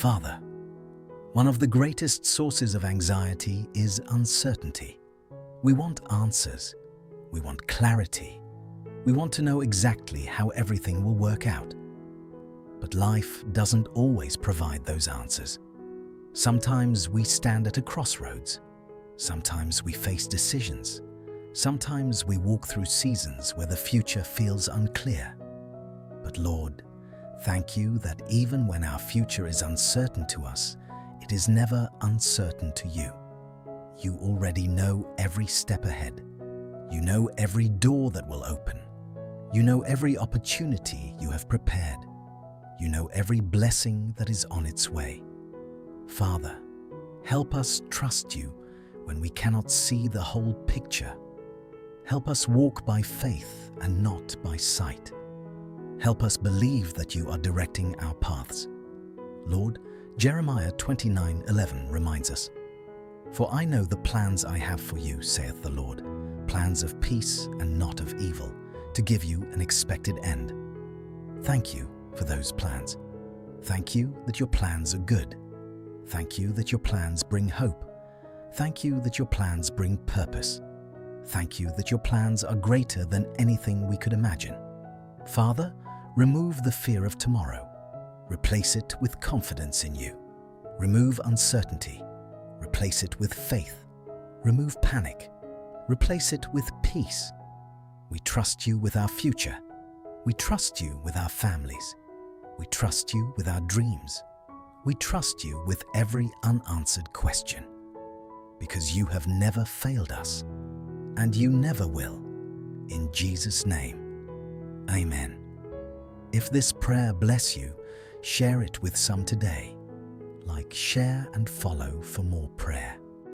Father, one of the greatest sources of anxiety is uncertainty. We want answers. We want clarity. We want to know exactly how everything will work out. But life doesn't always provide those answers. Sometimes we stand at a crossroads. Sometimes we face decisions. Sometimes we walk through seasons where the future feels unclear. But Lord, thank you that even when our future is uncertain to us, it is never uncertain to you. You already know every step ahead. You know every door that will open. You know every opportunity you have prepared. You know every blessing that is on its way. Father, help us trust you when we cannot see the whole picture. Help us walk by faith and not by sight. Help us believe that you are directing our paths. Lord, Jeremiah 29:11 reminds us, "For I know the plans I have for you, saith the Lord, plans of peace and not of evil, to give you an expected end." Thank you for those plans. Thank you that your plans are good. Thank you that your plans bring hope. Thank you that your plans bring purpose. Thank you that your plans are greater than anything we could imagine. Father, remove the fear of tomorrow. Replace it with confidence in you. Remove uncertainty. Replace it with faith. Remove panic. Replace it with peace. We trust you with our future. We trust you with our families. We trust you with our dreams. We trust you with every unanswered question. Because you have never failed us, and you never will. In Jesus' name, amen. If this prayer bless you, share it with some today. Like, share, and follow for more prayer.